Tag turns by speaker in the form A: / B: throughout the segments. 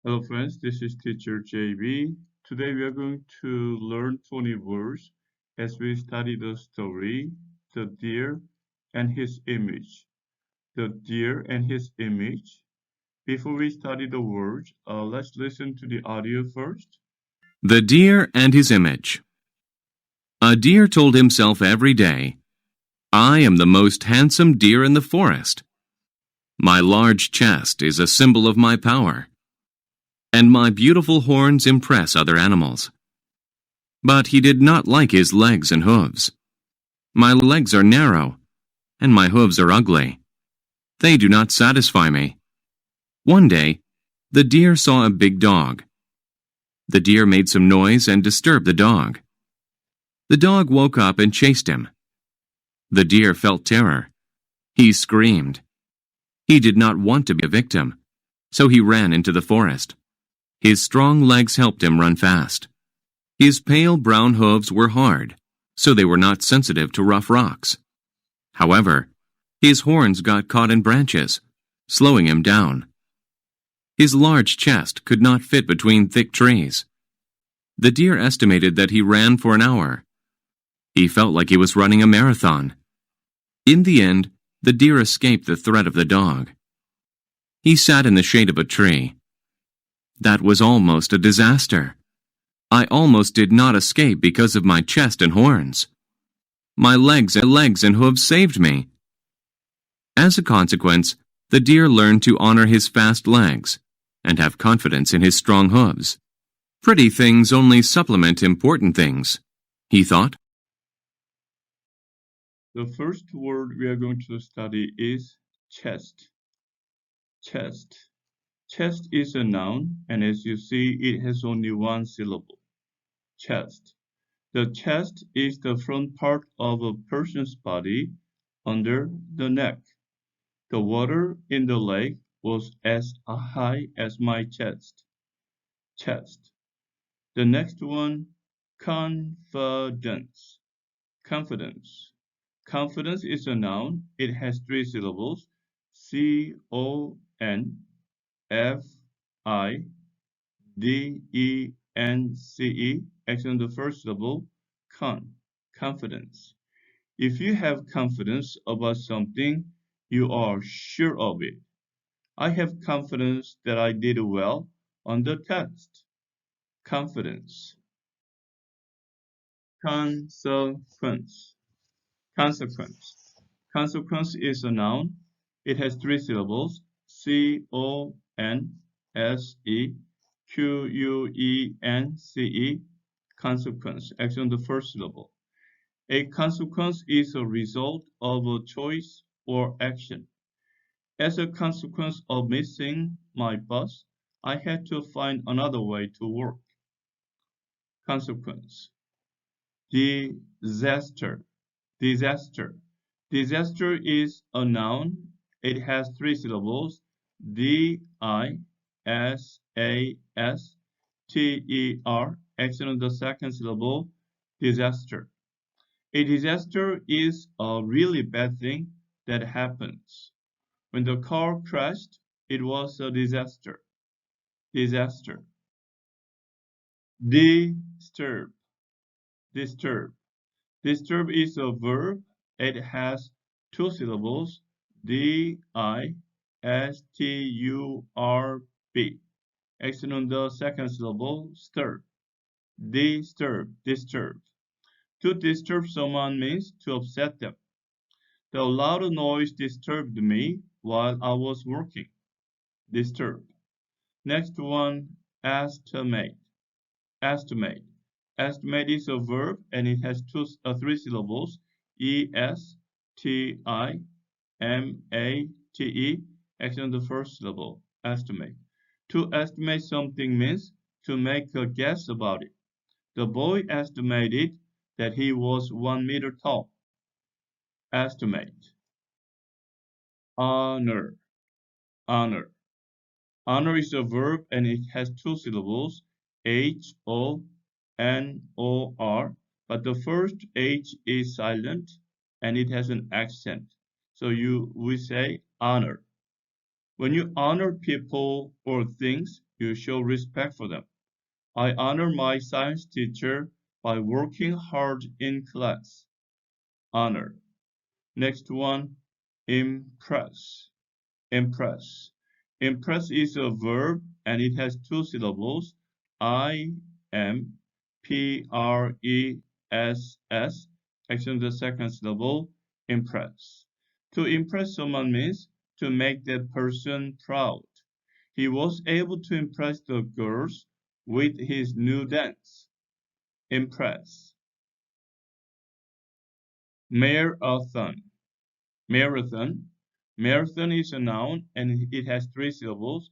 A: Hello friends, this is teacher JB. Today we are going to learn 20 words as we study the story, The Deer and His Image. The Deer and His Image. Before we study the words, let's listen to the audio first.
B: The Deer and His Image. A deer told himself every day, I am the most handsome deer in the forest. My large chest is a symbol of my power, and my beautiful horns impress other animals. But he did not like his legs and hooves. My legs are narrow, and my hooves are ugly. They do not satisfy me. One day, the deer saw a big dog. The deer made some noise and disturbed the dog. The dog woke up and chased him. The deer felt terror. He screamed. He did not want to be a victim, so he ran into the forest. His strong legs helped him run fast. His pale brown hooves were hard, so they were not sensitive to rough rocks. However, his horns got caught in branches, slowing him down. His large chest could not fit between thick trees. The deer estimated that he ran for an hour. He felt like he was running a marathon. In the end, the deer escaped the threat of the dog. He sat in the shade of a tree. That was almost a disaster. I almost did not escape because of my chest and horns. My legs and hooves saved me. As a consequence, the deer learned to honor his fast legs and have confidence in his strong hooves. Pretty things only supplement important things, he thought.
A: The first word we are going to study is chest. Chest. Chest is a noun, and as you see, it has only one syllable. Chest. The chest is the front part of a person's body under the neck. The water in the lake was as high as my chest. Chest. The next one, confidence. Confidence. Confidence is a noun. It has three syllables. Confidence. Action on the first syllable. Confidence. If you have confidence about something, you are sure of it. I have confidence that I did well on the test. Confidence. Consequence. Consequence. Consequence is a noun. It has three syllables. Consequence. Consequence. Action on the first syllable. A consequence is a result of a choice or action. As a consequence of missing my bus, I had to find another way to work. Consequence. Disaster. Disaster. Disaster is a noun. It has three syllables. Disaster. Action on the second syllable. Disaster. A disaster is a really bad thing that happens. When the car crashed, it was a disaster. Disaster. Disturb. Disturb. Disturb is a verb. It has two syllables. Disturb. Action on the second syllable. Stir. Disturb. Disturb. To disturb someone means to upset them. The loud noise disturbed me while I was working. Disturb. Next one, estimate. Estimate. Estimate is a verb and it has three syllables. Estimate. Action on the first syllable. Estimate. To estimate something means to make a guess about it. The boy estimated that he was 1 meter tall. Estimate. Honor. Honor. Honor is a verb and it has two syllables, Honor, but the first H is silent and it has an accent. So we say honor. When you honor people or things, You show respect for them. I honor my science teacher by working hard in class. Honor. Next one, impress. Impress. Impress is a verb and it has two syllables. I-M-P-R-E-S-S. Action the second syllable. Impress. To impress someone means to make that person proud. He was able to impress the girls with his new dance. Impress. Marathon. Marathon. Marathon is a noun and it has three syllables.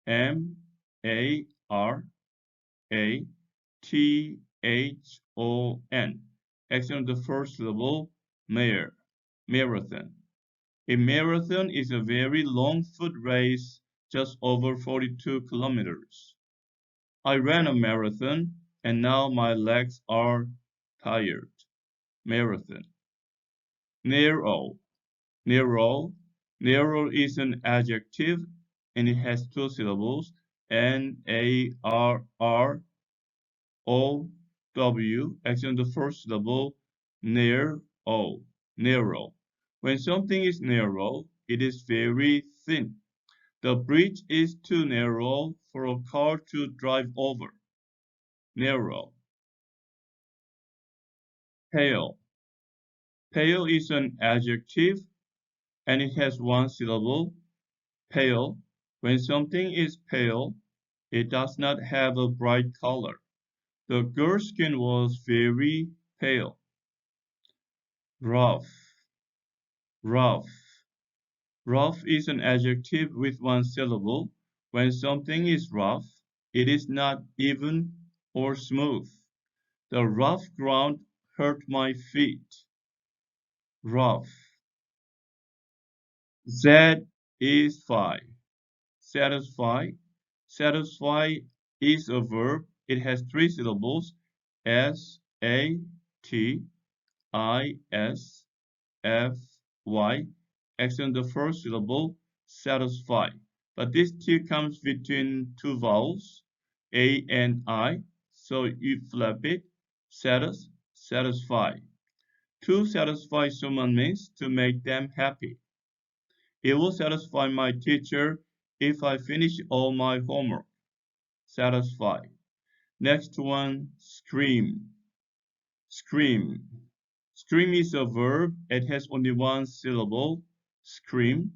A: M-A-R-A-T-H-O-N. Action the first syllable. Marathon. A marathon is a very long foot race, just over 42 kilometers. I ran a marathon and now my legs are tired. Marathon. Narrow. Narrow. Narrow is an adjective and it has two syllables. N-A-R-R-O-W. Action the first syllable. Narrow. Narrow. When something is narrow, it is very thin. The bridge is too narrow for a car to drive over. Narrow. Pale. Pale is an adjective and it has one syllable. Pale. When something is pale, it does not have a bright color. The girl's skin was very pale. Rough. Rough. Rough is an adjective with one syllable. When something is rough, it is not even or smooth. The rough ground hurt my feet. Rough. Satisfy. Satisfy. Satisfy is a verb. It has three syllables. S-A-T-I-S-F-Y. Accent the first syllable. Satisfy. But this T comes between two vowels, A and I. So you flap it. Satisfy. To satisfy someone means to make them happy. It will satisfy my teacher if I finish all my homework. Satisfy. Next one, scream. Scream. Scream is a verb. It has only one syllable. Scream.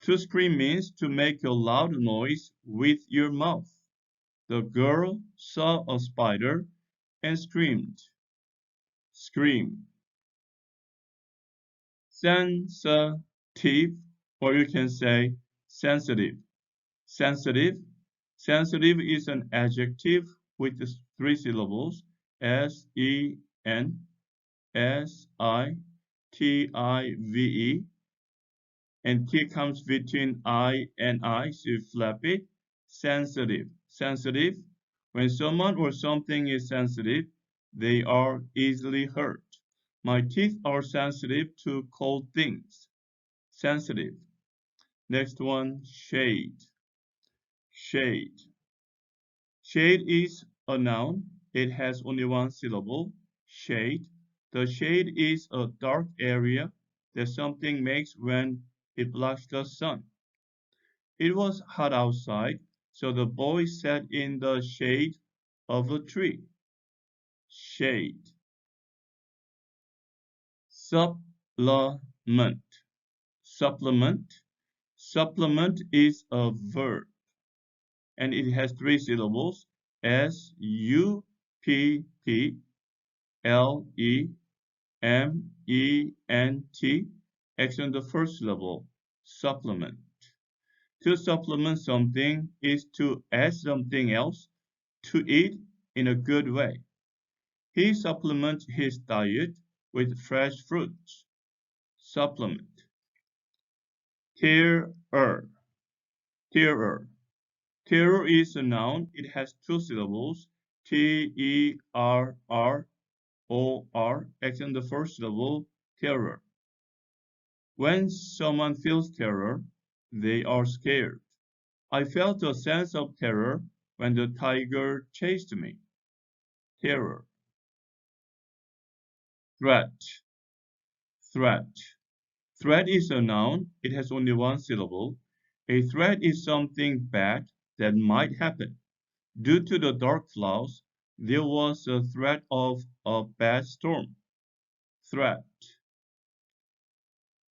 A: To scream means to make a loud noise with your mouth. The girl saw a spider and screamed. Scream. Sensitive, or you can say sensitive. Sensitive. Sensitive is an adjective with three syllables. S-E-N-S-I-T-I-V-E. And T comes between I and I, so you flap it. Sensitive. Sensitive. When someone or something is sensitive, they are easily hurt. My teeth are sensitive to cold things. Sensitive. Next one, shade. Shade. Shade is a noun. It has only one syllable. Shade. The shade is a dark area that something makes when it blocks the sun. It was hot outside, so the boy sat in the shade of a tree. Shade. Supplement. Supplement. Supplement is a verb and it has three syllables. S-U-P-P-L-E-M-E-N-T. Action the first syllable. Supplement. To supplement something is to add something else to it in a good way. He supplements his diet with fresh fruits. Supplement. Terror. Terror. Terror is a noun. It has two syllables. T-E-R-R-O-R. Action the first syllable. Terror. When someone feels terror, they are scared. I felt a sense of terror when the tiger chased me. Terror. Threat. Threat. Threat is a noun. It has only one syllable. A threat is something bad that might happen. Due to the dark clouds, there was a threat of a bad storm. Threat.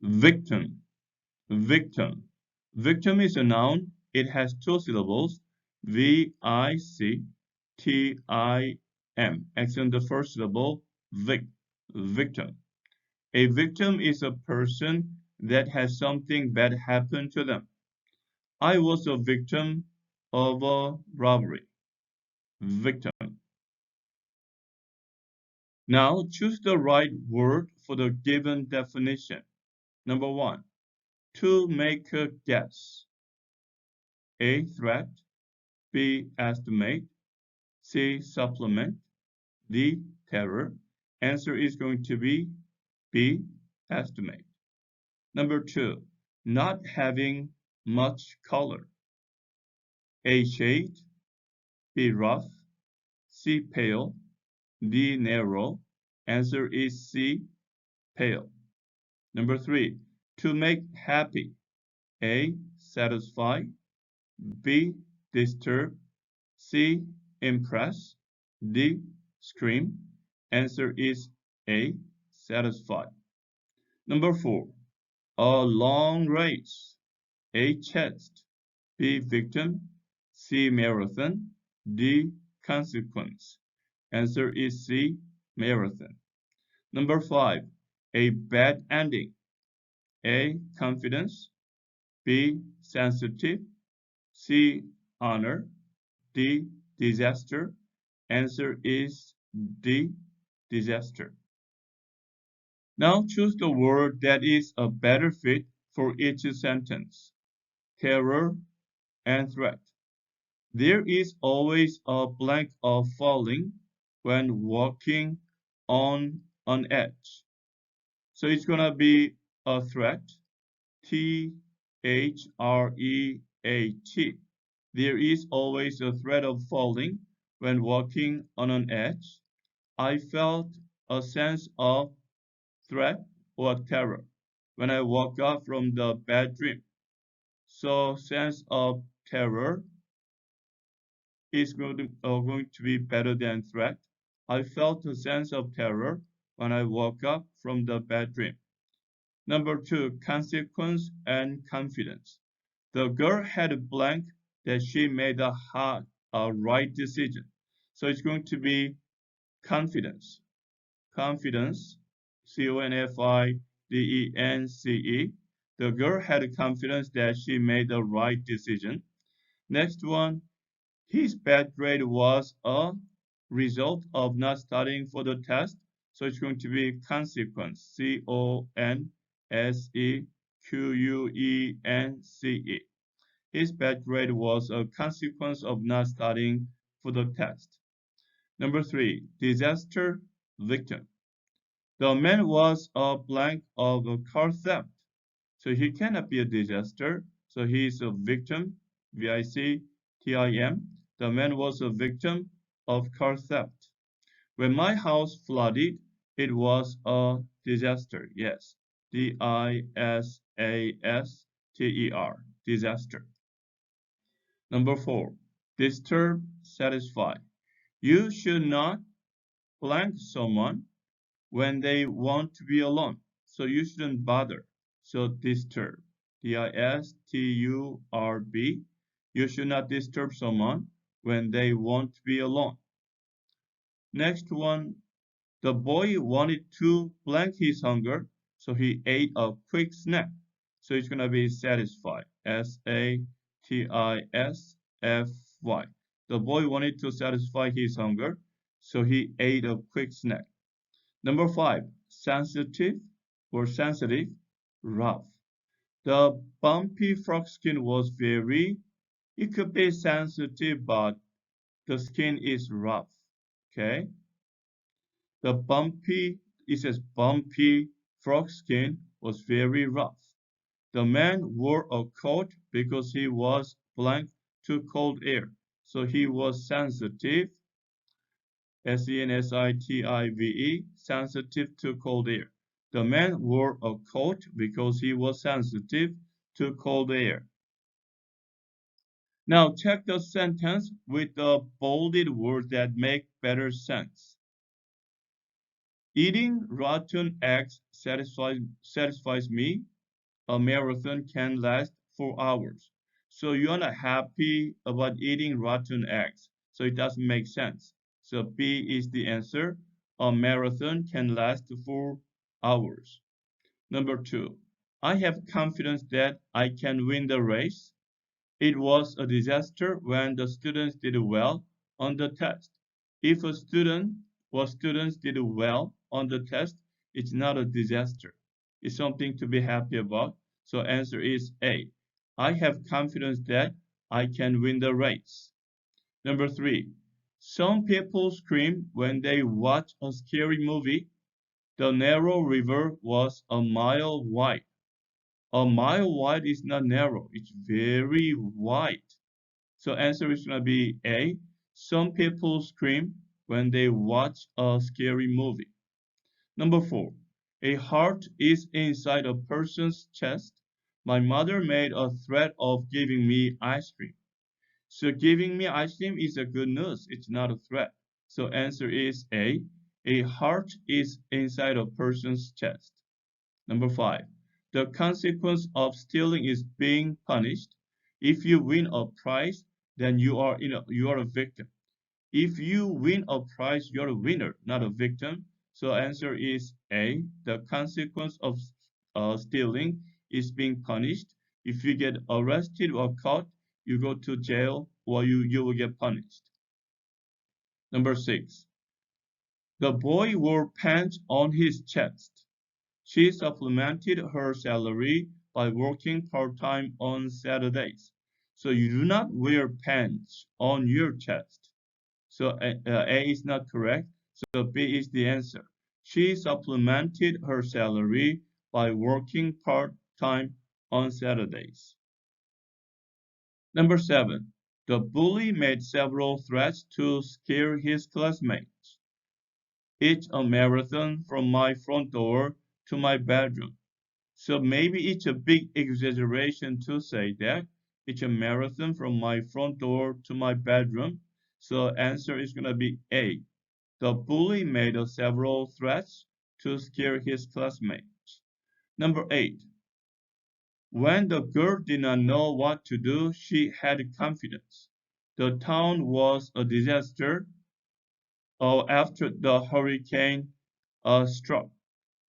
A: Victim. Victim. Victim is a noun. It has two syllables. V-I-C-T-I-M. Accent the first syllable. Victim. A victim is a person that has something bad happen to them. I was a victim of a robbery. Victim. Now choose the right word for the given definition. Number one, to make a guess. A, threat. B, estimate. C, supplement. D, terror. Answer is going to be B, estimate. Number two, not having much color. A, shade. B, rough. C, pale. D, narrow. Answer is C, pale. Number three, to make happy. A, satisfy. B, disturb. C, impress. D, scream. Answer is A, satisfy. Number four, a long race. A, chest. B, victim. C, marathon. D, consequence. Answer is C, marathon. Number five, a bad ending. A, confidence. B, sensitive. C, honor. D, disaster. Answer is D, disaster. Now choose the word that is a better fit for each sentence. Terror and threat. There is always a blank of falling when walking on an edge. So it's going to be a threat. T-H-R-E-A-T. There is always a threat of falling when walking on an edge. I felt a sense of threat or terror when I woke up from the bad dream. So sense of terror is going to be better than threat. I felt a sense of terror when I woke up from the bad dream. Number two, consequence and confidence. The girl had a blank that she made a right decision. So it's going to be confidence. Confidence, C-O-N-F-I-D-E-N-C-E. The girl had confidence that she made the right decision. Next one, his bad grade was a result of not studying for the test. So it's going to be consequence, C-O-N-S-E-Q-U-E-N-C-E. His bad grade was a consequence of not studying for the test. Number three, disaster victim. The man was a blank of a car theft. So he cannot be a disaster. So he is a victim, V-I-C-T-I-M. The man was a victim of car theft. When my house flooded, it was a disaster. Yes, D-I-S-A-S-T-E-R, disaster. Number four, disturb, satisfy. You should not blank someone when they want to be alone. So you shouldn't bother. So disturb. D-I-S-T-U-R-B. You should not disturb someone when they want to be alone. Next one. The boy wanted to blank his hunger, so he ate a quick snack. So it's going to be satisfy. S-A-T-I-S-F-Y. The boy wanted to satisfy his hunger, so he ate a quick snack. Number five, sensitive or sensitive, rough. The bumpy frog skin was it could be sensitive, but the skin is rough. Okay. It says bumpy frog skin was very rough. The man wore a coat because he was blank to cold air. So he was sensitive, sensitive, sensitive to cold air. The man wore a coat because he was sensitive to cold air. Now check the sentence with the bolded words that make better sense. Eating rotten eggs satisfies me. A marathon can last 4 hours. So you're not happy about eating rotten eggs. So it doesn't make sense. So B is the answer. A marathon can last 4 hours. Number 2. I have confidence that I can win the race. It was a disaster when the students did well on the test. If a student or students did well on the test, it's not a disaster. It's something to be happy about. So answer is A. I have confidence that I can win the race. Number 3. Some people scream when they watch a scary movie. The narrow river was a mile wide. A mile wide is not narrow, it's very wide. So answer is going to be A. Some people scream when they watch a scary movie. Number 4. A heart is inside a person's chest. My mother made a threat of giving me ice cream. So giving me ice cream is a good news. It's not a threat. So answer is A. A heart is inside a person's chest. Number 5. The consequence of stealing is being punished. If you win a prize, then you are a victim. If you win a prize, you're a winner, not a victim. So answer is A. The consequence of stealing is being punished. If you get arrested or caught, you go to jail or you will get punished. Number 6. The boy wore pants on his chest. She supplemented her salary by working part-time on Saturdays. So you do not wear pants on your chest. So A is not correct. So B is the answer. She supplemented her salary by working part-time on Saturdays. Number 7. The bully made several threats to scare his classmates. It's a marathon from my front door to my bedroom. So maybe it's a big exaggeration to say that it's a marathon from my front door to my bedroom. So answer is going to be A. The bully made several threats to scare his classmates. Number 8. When the girl did not know what to do, she had confidence. The town was a disaster after the hurricane struck.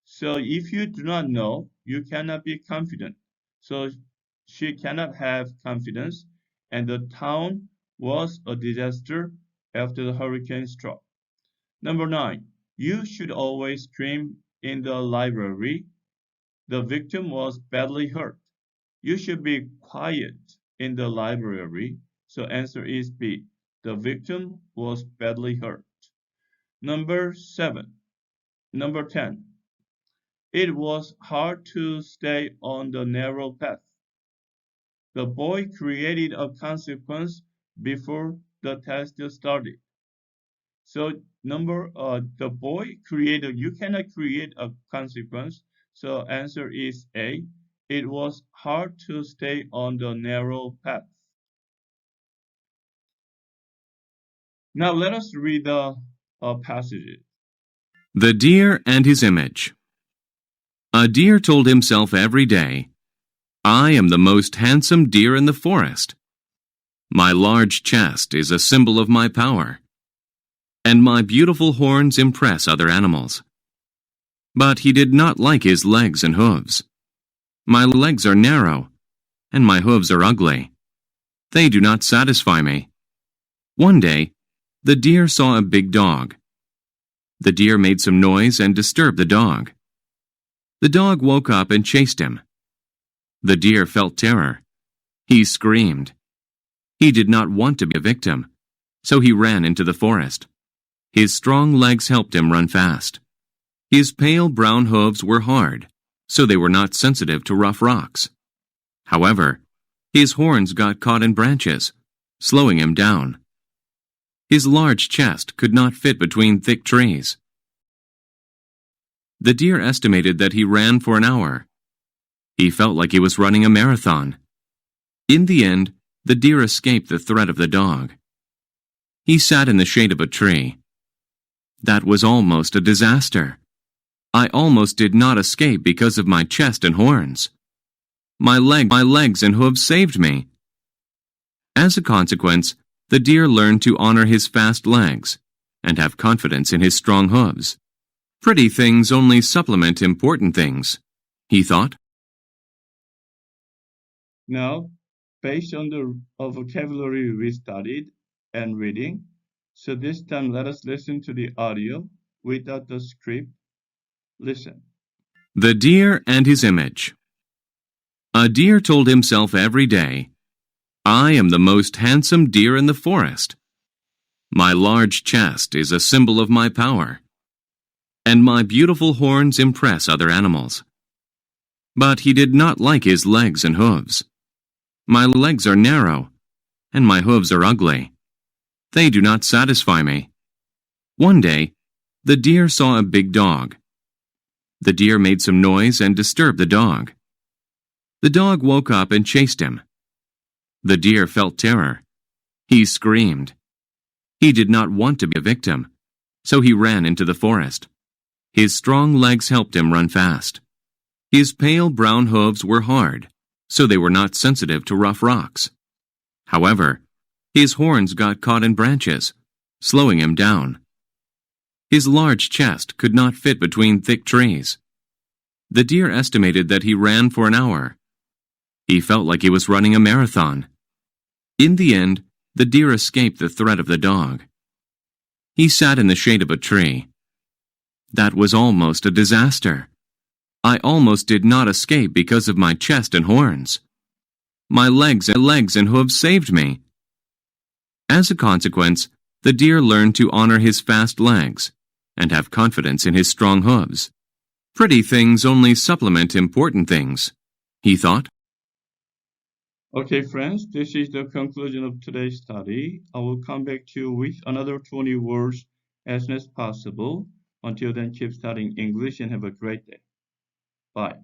A: So if you do not know, you cannot be confident. So she cannot have confidence, and the town was a disaster after the hurricane struck. Number 9. You should always scream in the library. The victim was badly hurt. You should be quiet in the library. So answer is B. The victim was badly hurt. Number 10. It was hard to stay on the narrow path. The boy created a consequence before the test started. So the boy created, you cannot create a consequence. So answer is A. It was hard to stay on the narrow path. Now let us read the passages.
B: The deer and his image. A deer told himself every day, I am the most handsome deer in the forest. My large chest is a symbol of my power, and my beautiful horns impress other animals. But he did not like his legs and hooves. My legs are narrow, and my hooves are ugly. They do not satisfy me. One day, the deer saw a big dog. The deer made some noise and disturbed the dog. The dog woke up and chased him. The deer felt terror. He screamed. He did not want to be a victim, so he ran into the forest. His strong legs helped him run fast. His pale brown hooves were hard, so they were not sensitive to rough rocks. However, his horns got caught in branches, slowing him down. His large chest could not fit between thick trees. The deer estimated that he ran for an hour. He felt like he was running a marathon. In the end, the deer escaped the threat of the dog. He sat in the shade of a tree. That was almost a disaster. I almost did not escape because of my chest and horns. My legs and hooves saved me. As a consequence, the deer learned to honor his fast legs and have confidence in his strong hooves. Pretty things only supplement important things, he thought.
A: Now, based on the vocabulary we studied and reading, so this time let us listen to the audio without the script. Listen.
B: The deer and his image. A deer told himself every day, I am the most handsome deer in the forest. My large chest is a symbol of my power, and my beautiful horns impress other animals. But he did not like his legs and hooves. My legs are narrow, and my hooves are ugly. They do not satisfy me. One day, the deer saw a big dog. The deer made some noise and disturbed the dog. The dog woke up and chased him. The deer felt terror. He screamed. He did not want to be a victim, so he ran into the forest. His strong legs helped him run fast. His pale brown hooves were hard, so they were not sensitive to rough rocks. However, his horns got caught in branches, slowing him down. His large chest could not fit between thick trees. The deer estimated that he ran for an hour. He felt like he was running a marathon. In the end, the deer escaped the threat of the dog. He sat in the shade of a tree. That was almost a disaster. I almost did not escape because of my chest and horns. My legs and hooves saved me. As a consequence, the deer learned to honor his fast legs and have confidence in his strong hooves. Pretty things only supplement important things, he thought.
A: Okay, friends, this is the conclusion of today's study. I will come back to you with another 20 words as soon as possible. Until then, keep studying English and have a great day. Bye.